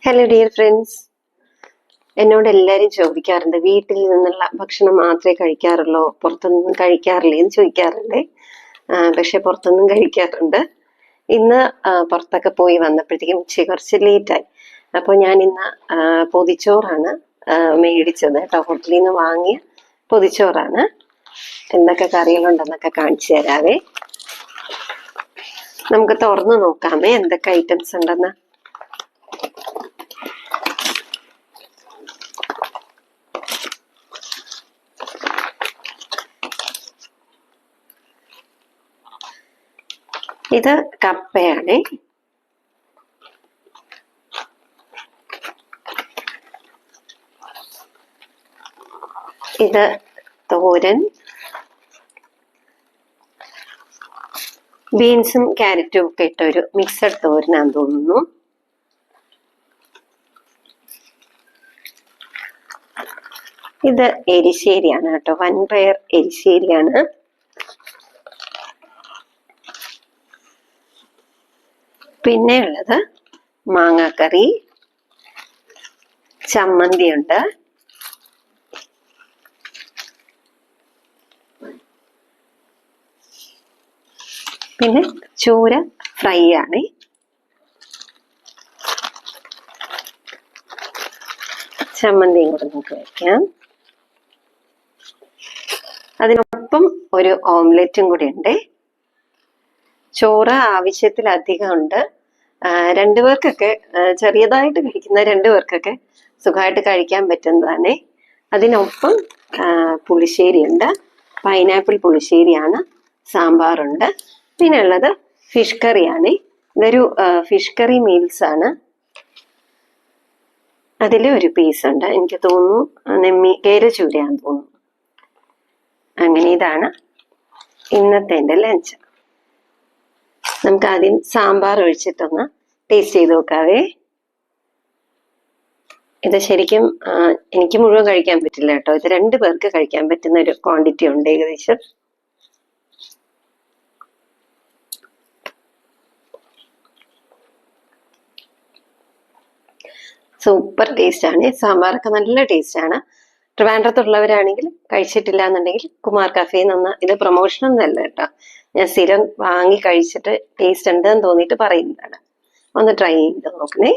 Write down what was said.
Hello dear friends, എന്നോട് എല്ലാവരും ചോദിക്കാറുണ്ട് വീട്ടിൽ നിന്നുള്ള ഭക്ഷണം മാത്രമേ കഴിക്കാറുള്ളൂ, പുറത്തൊന്നും കഴിക്കാറില്ലേ എന്ന് ചോദിക്കാറുണ്ട്. പക്ഷെ പുറത്തൊന്നും കഴിക്കാറുണ്ട്. ഇന്ന് പുറത്തൊക്കെ പോയി വന്നപ്പോഴത്തേക്കും കുറച്ച് ലേറ്റായി. അപ്പോൾ ഞാൻ ഇന്ന് പൊതിച്ചോറാണ് മേടിച്ചത് കേട്ടോ. ഹോട്ടലിൽ നിന്ന് വാങ്ങിയ പൊതിച്ചോറാണ്. എന്തൊക്കെ കറികളുണ്ടെന്നൊക്കെ കാണിച്ചു തരാവേ. നമുക്ക് തുറന്നു നോക്കാമേ എന്തൊക്കെ ഐറ്റംസ് ഉണ്ടെന്ന്. ഇത് കപ്പയാണ്. ഇത് തോരൻ, ബീൻസും ക്യാരറ്റും ഒക്കെ ഇട്ട ഒരു മിക്സഡ് തോരനാന്ന് തോന്നുന്നു. ഇത് എരിശ്ശേരിയാണ് കേട്ടോ, വൻപയർ എരിശ്ശേരിയാണ്. പിന്നെ ഉള്ളത് മാങ്ങാക്കറി, ചമ്മന്തി ഉണ്ട്, പിന്നെ ചൂര ഫ്രൈ ആണ്. ചമ്മന്തിയും കൂടെ നമുക്ക് വയ്ക്കാം. അതിനൊപ്പം ഒരു ഓംലെറ്റും കൂടി ഉണ്ട്. ചോറ് ആവശ്യത്തിലധികം ഉണ്ട്. രണ്ടുപേർക്കൊക്കെ, ചെറിയതായിട്ട് കഴിക്കുന്ന രണ്ടുപേർക്കൊക്കെ സുഖമായിട്ട് കഴിക്കാൻ പറ്റുന്നതാണ്. അതിനൊപ്പം പുളിശ്ശേരി ഉണ്ട്, പൈനാപ്പിൾ പുളിശ്ശേരിയാണ്. സാമ്പാറുണ്ട്. പിന്നെ ഉള്ളത് ഫിഷ് കറിയാണ്. ഇതൊരു ഫിഷ് കറി മീൽസ് ആണ്. അതിൽ ഒരു പീസ് ഉണ്ട്, എനിക്ക് തോന്നുന്നു കേരചൂരയാന്ന് തോന്നുന്നു. അങ്ങനെ ഇതാണ് ഇന്നത്തെ എൻ്റെ ലഞ്ച്. നമുക്ക് ആദ്യം സാമ്പാർ ഒഴിച്ചിട്ടൊന്ന് ടേസ്റ്റ് ചെയ്ത് നോക്കാവേ. ഇത് ശരിക്കും എനിക്ക് മുഴുവൻ കഴിക്കാൻ പറ്റില്ല കേട്ടോ. ഇത് 2 പേർക്ക് കഴിക്കാൻ പറ്റുന്ന ഒരു ക്വാണ്ടിറ്റി ഉണ്ട് ഏകദേശം. സൂപ്പർ ടേസ്റ്റ് ആണ്. സാമ്പാറൊക്കെ നല്ല ടേസ്റ്റ് ആണ്. ട്രിവാൻഡ്രത്തുള്ളവരാണെങ്കിൽ കഴിച്ചിട്ടില്ല എന്നുണ്ടെങ്കിൽ കുമാർ കഫേയിൽ നിന്ന്, ഇത് പ്രൊമോഷൻ ഒന്നല്ല കേട്ടോ, ഞാൻ സ്ഥിരം വാങ്ങി കഴിച്ചിട്ട് ടേസ്റ്റ് ഉണ്ടെന്ന് തോന്നിയിട്ട് പറയുന്നതാണ്. ഒന്ന് ട്രൈ ചെയ്ത് നോക്കണേ.